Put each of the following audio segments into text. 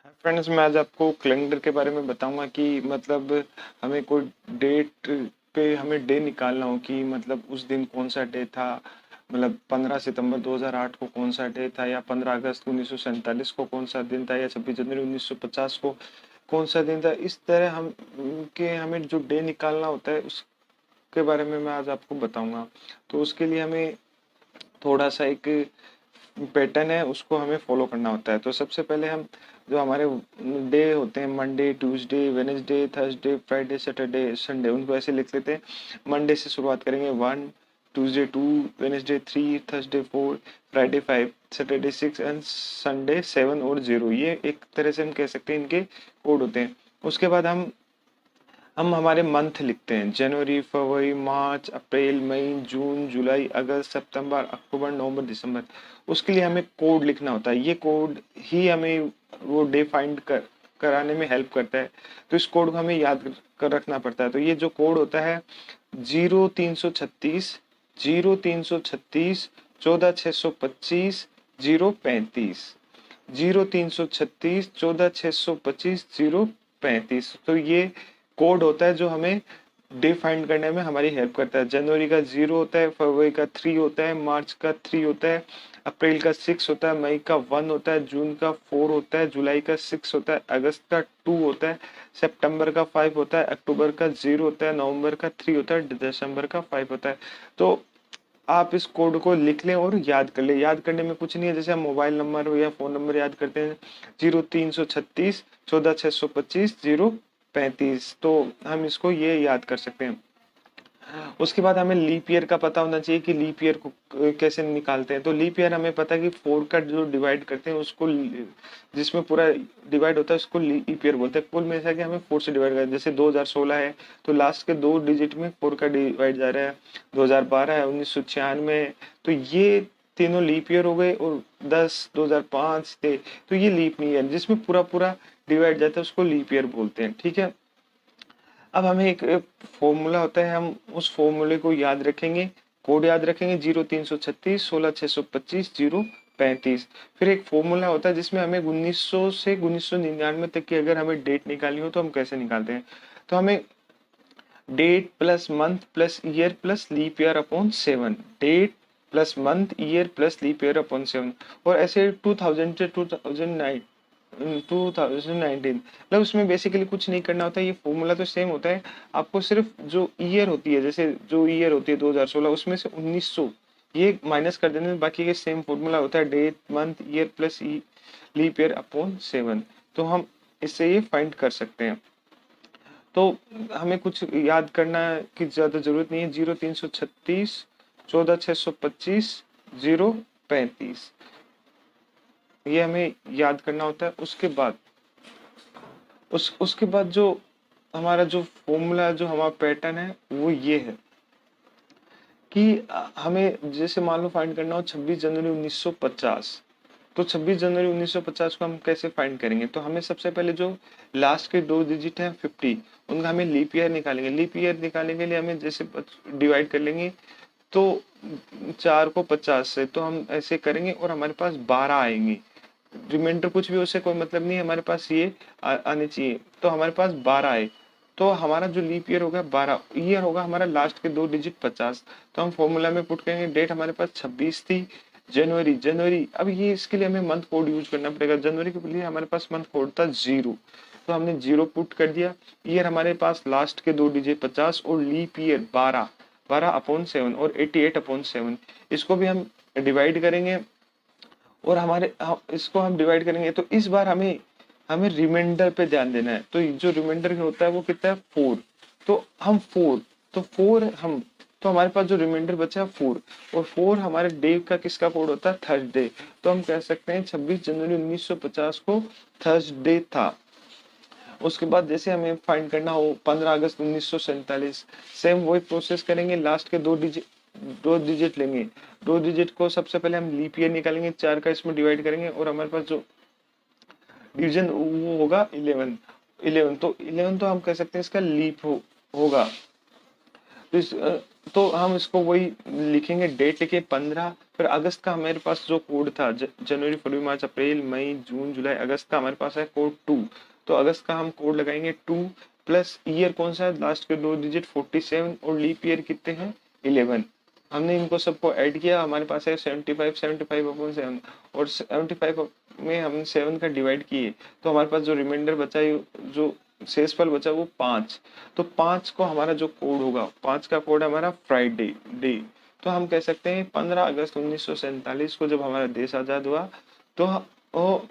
Friends, मैं आज आपको कैलेंडर के बारे में बताऊंगा कि मतलब हमें कोई डेट पे हमें डे निकालना हो कि मतलब उस दिन कौन सा डे था। मतलब 15 सितंबर 2008 को कौन सा डे था, या 15 अगस्त 1947 को कौन सा दिन था, या 26 जनवरी 1950 को कौन सा दिन था। इस तरह हम के हमें जो डे निकालना होता है उसके बारे में मैं आज आपको बताऊंगा। तो उसके लिए हमें थोड़ा सा एक पैटर्न है, उसको हमें फॉलो करना होता है। तो सबसे पहले हम जो हमारे डे होते हैं, Monday, Tuesday, Wednesday, Thursday, Friday, Saturday, Sunday, उनको ऐसे लिख लेते हैं। मंडे से शुरुआत करेंगे 1, Tuesday 2, Wednesday 3, Thursday 4, Friday 5, Saturday 6 and Sunday 7 और 0। ये एक तरह से हम कह सकते हैं इनके कोड होते हैं। उसके बाद हम हमारे मंथ लिखते हैं, जनवरी, फरवरी, मार्च, अप्रैल, मई, जून, जुलाई, अगस्त, सितंबर, अक्टूबर, नवंबर, दिसंबर। उसके लिए हमें कोड लिखना होता है। ये कोड ही हमें वो डे फाइंड कराने में हेल्प करता है। तो इस कोड को हमें याद कर रखना पड़ता है। तो ये जो कोड होता है 0336, 0336, 14625, 035, 0336, 14625, 035। तो ये कोड होता है जो हमें डे फाइंड करने में हमारी हेल्प करता है। जनवरी का 0 होता है, फरवरी का 3 होता है, मार्च का 3 होता है, अप्रैल का 6 होता है, मई का 1 होता है, जून का 4 होता है, जुलाई का 6 होता है, अगस्त का 2 होता है, सितंबर का 5 होता है, अक्टूबर का 0 होता है, नवंबर का 3 होता है, दिसंबर का 5 होता है। तो आप इस कोड को लिख लें और याद कर लें। याद करने में कुछ नहीं है, जैसे हम मोबाइल नंबर या फोन नंबर याद करते हैं, 0336, 14625, 035। तो हम इसको ये याद कर सकते हैं। उसके बाद हमें लीप ईयर का पता होना चाहिए कि लीप ईयर को कैसे निकालते हैं। तो लीप ईयर हमें पता है कि 4 का जो डिवाइड करते हैं उसको, जिसमें पूरा डिवाइड होता है उसको लीप ईयर बोलते हैं। कुल में से कि हमें 4 से डिवाइड करें। जैसे 2016 है तो लास्ट के 2 डिजिट में 4 का डिवाइड जा रहा है। 2012 है, 1996 है। तो ये तीनों लीप ईयर हो गए। और 2005 थे तो ये लीप नहीं है, जिसमें पूरा पूरा डिवाइड जाता है उसको लीप ईयर बोलते हैं। ठीक है। अब हमें एक फॉर्मूला होता है, हम उस फॉर्मूले को याद रखेंगे। कोड याद रखेंगे 0336, 16625, 035। फिर एक फॉर्मूला होता है जिसमें हमें 1900 से 1999 तक की अगर हमें डेट निकालनी हो तो हम कैसे निकालते हैं। तो हमें date plus month plus year plus leap year upon 7, date plus month year plus leap year upon 7। और ऐसे 2000 से 2019, मतलब उसमें बेसिकली कुछ नहीं करना होता है। ये फॉर्मूला तो सेम होता है। आपको सिर्फ जो ईयर होती है, जैसे जो ईयर होती है 2016, उसमें से 1900 ये माइनस कर देने, बाकी के सेम फॉर्मूला होता है, date month year plus leap year upon 7। तो हम इससे ये फाइंड कर सकते हैं। तो हमें कुछ याद करना की ज्यादा जरूरत नहीं है। 0336, 14625, 035, ये हमें याद करना होता है। उसके बाद जो हमारा जो फॉर्मूला, जो हमारा पैटर्न है वो ये है कि हमें जैसे मान लो फाइंड करना हो 26 जनवरी 1950। तो 26 जनवरी 1950 को हम कैसे फाइंड करेंगे। तो हमें सबसे पहले जो लास्ट के 2 डिजिट हैं 50, उनका हमें लीप ईयर निकालेंगे। लीप ईयर निकालने के लिए हमें जैसे डिवाइड कर लेंगे, तो 4 को 50 से तो हम ऐसे करेंगे और हमारे पास 12 आएंगे। रिमाइंडर कुछ भी, उससे कोई मतलब नहीं है, हमारे पास ये आने चाहिए। तो हमारे पास 12 आए तो हमारा जो लीप ईयर होगा 12 ईयर होगा, हमारा लास्ट के 2 डिजिट 50। तो हम फॉर्मूला में पुट करेंगे। डेट हमारे पास 26 थी, जनवरी जनवरी। अब ये इसके लिए हमें मंथ कोड यूज करना पड़ेगा। जनवरी के लिए हमारे पास मंथ कोड था 0, तो हमने 0 पुट कर दिया। ईयर हमारे पास लास्ट के 2 डिजिट 50 और लीप ईयर 12, 12/7 और 88/7। इसको भी हम डिवाइड करेंगे और इसको हम डिवाइड करेंगे। तो इस बार हमें हमें रिमाइंडर पे ध्यान देना है। तो जो रिमाइंडर होता है वो कितना है, 4। तो हम 4, तो 4 हम, तो हमारे पास जो रिमाइंडर बचा है 4। और 4 हमारे डे का किसका कोड होता है, थर्सडे। तो हम कह सकते हैं 26 जनवरी 1950 को थर्सडे था। उसके बाद जैसे हमें फाइंड करना हो 15 अगस्त 1947, सेम वही प्रोसेस करेंगे। लास्ट के 2 डिजिट लेंगे। 2 डिजिट को सबसे पहले हम लीप ईयर निकालेंगे, 4 का इसमें डिवाइड करेंगे और हमारे पास जो डिवीजन वो होगा 11। 11, तो 11 तो हम कह सकते हैं इसका लीप होगा। तो तो हम इसको वही लिखेंगे, डेट लिखे 15, फिर अगस्त का हमारे पास जो कोड था, जनवरी फरवरी मार्च अप्रैल मई जून जुलाई अगस्त का हमारे पास है कोड 2। तो अगस्त का हम कोड लगाएंगे 2 प्लस ईयर कौन सा है, लास्ट के 2 डिजिट 47 और लीप ईयर कितने हैं 11। हमने इनको सबको ऐड किया, हमारे पास है 75 और 75 में हमने 7 का डिवाइड किए, तो हमारे पास जो रिमाइंडर बचा, जो शेषफल बचा वो 5। तो 5 को हमारा जो कोड होगा, 5 का कोड हमारा फ्राइडे डे। तो हम कह सकते हैं 15 अगस्त 1947 को जब हमारा देश आजाद हुआ, तो वो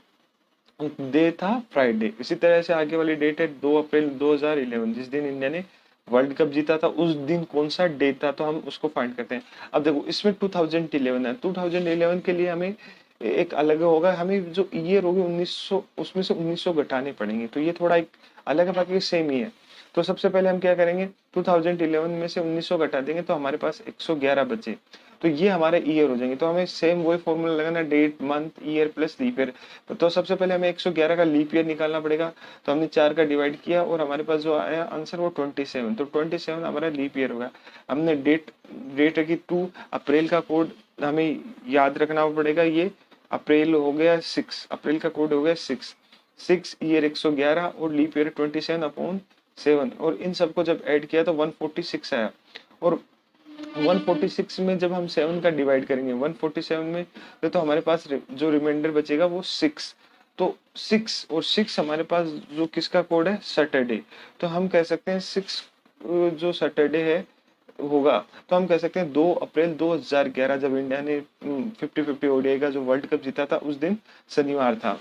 डे था फ्राइडे। इसी तरह से आगे वाली डेट है 2 अप्रैल 2011, जिस दिन इंडिया ने वर्ल्ड कप जीता था, उस दिन कौन सा डे था, तो हम उसको फाइंड करते हैं। अब देखो इसमें 2011 है, 2011 के लिए हमें एक अलग होगा, हमें जो ईयर होगी 1900, उसमें से 1900 घटाने पड़ेंगे, तो ये थोड़ा एक अलग है, बाकी सेम ही है। तो सबसे पहले हम क्या करेंगे, 2011 में से 1900 घटा देंगे, तो हमारे पास 111 बचे, तो ये हमारे ईयर हो जाएंगे। तो हमें सेम वही फॉर्मूला लगाना, date month year plus leap year. तो सबसे पहले हमें 111 का लीप ईयर निकालना पड़ेगा, तो हमने 4 का डिवाइड किया और हमारे पास जो आया आंसर वो 27। तो 27 हमारा लीप ईयर होगा। हमने डेट रखी 2, अप्रैल का कोड हमें याद रखना पड़ेगा, ये अप्रैल हो गया 6, अप्रैल का कोड हो गया 6 ईयर 111 और लीप ईयर 27/7, और इन सबको जब ऐड किया तो 146 आया। और 146 में जब हम 7 का डिवाइड करेंगे 147 में, तो हमारे पास जो रिमाइंडर बचेगा वो 6। तो 6 और 6 हमारे पास जो किसका कोड है, सैटरडे। तो हम कह सकते हैं 6 जो सैटरडे है होगा, तो हम कह सकते हैं 2 अप्रैल 2011, जब इंडिया ने 50-50 ओडीआई का जो वर्ल्ड कप जीता था, उस दिन शनिवार था।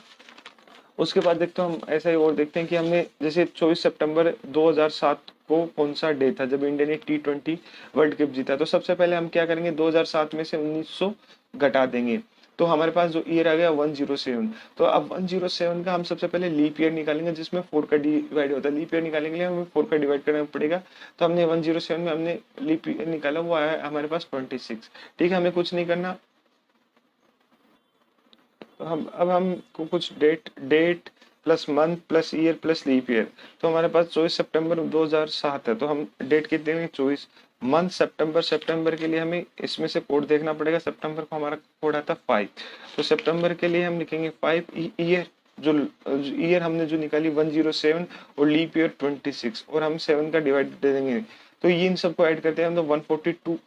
उसके बाद देखते हैं हम ऐसा ही और देखते हैं कि हमने जैसे 24 सितंबर 2007 को कौन सा डे था जब इंडिया ने T20 वर्ल्ड कप जीता। तो सबसे पहले हम क्या करेंगे, 2007 में से 1900 घटा देंगे, तो हमारे पास जो ईयर आ गया 107। तो अब 107 का हम सबसे पहले लीप ईयर निकालेंगे, जिसमें 4 का डिवाइड होता है। लीप ईयर निकालने के लिए हमें 4 का डिवाइड करना पड़ेगा। तो हमने 107 में हमने लीप ईयर निकाला, वो आया हमारे पास 26। ठीक है, हमें कुछ नहीं करना। तो हम कुछ date plus month plus year plus leap year, तो हमारे पास 24 सितंबर 2007 है, तो हम डेट कितने में 24, मंथ सितंबर के लिए हमें इसमें से कोड देखना पड़ेगा। सितंबर को हमारा कोड आता है 5, तो सितंबर के लिए हम लिखेंगे 5। ईयर जो ईयर हमने जो निकाली 107 और लीप ईयर 26, और हम 7 का डिवाइड दे देंगे, तो ये इन सबको ऐड करते हैं हम, तो 142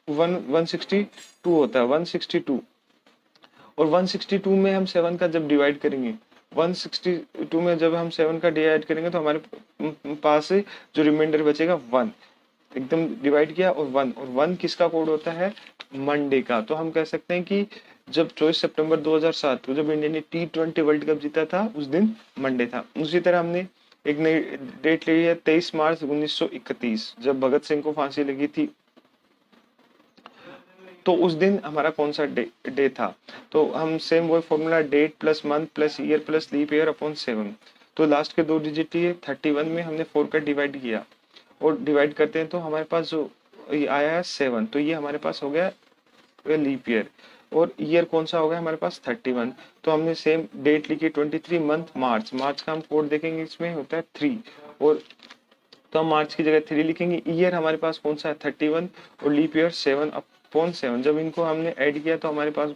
162 होता है 162। और 162 में हम 7 का जब डिवाइड करेंगे, 162 में जब हम 7 का डिवाइड करेंगे, तो हमारे पास जो रिमाइंडर बचेगा 1, एकदम डिवाइड किया और 1, और 1 किसका कोड होता है, मंडे का। तो हम कह सकते हैं कि जब 24 सितंबर 2007 को जब इंडिया ने T20 वर्ल्ड कप जीता था, उस दिन मंडे था। उसी तरह हमने एक नई डेट ली है 23 मार्च 1931, जब भगत सिंह को फांसी लगी थी, तो उस दिन हमारा कौन सा डे था। तो हम सेम वही formula, date plus month plus year plus leap year upon 7। तो लास्ट के 2 डिजिट ये 31 में हमने 4 का डिवाइड किया, और डिवाइड करते हैं तो हमारे पास जो ये आया है 7, तो ये हमारे पास हो गया लीप ईयर। और ईयर कौन सा हो गया हमारे पास 31। तो हमने सेम डेट लिखी 23, मंथ मार्च का हम कोड देखेंगे, इसमें होता है 3, और तो हम मार्च की जगह 3 लिखेंगे। ईयर हमारे पास कौन सा है 31, और लीप ईयर 7/7। जब इनको हमने ऐड किया तो हमारे पास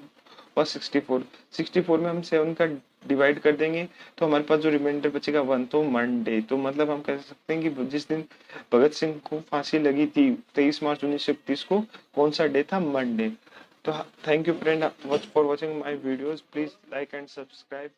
बस 64 में हम 7 का डिवाइड कर देंगे, तो हमारे पास जो रिमाइंडर बचेगा 1, तो मंडे। तो मतलब हम कह सकते हैं कि जिस दिन भगत सिंह को फांसी लगी थी 23 मार्च 1931 को, कौन सा डे था, मंडे। तो thank you friend for watching my videos, please like and subscribe.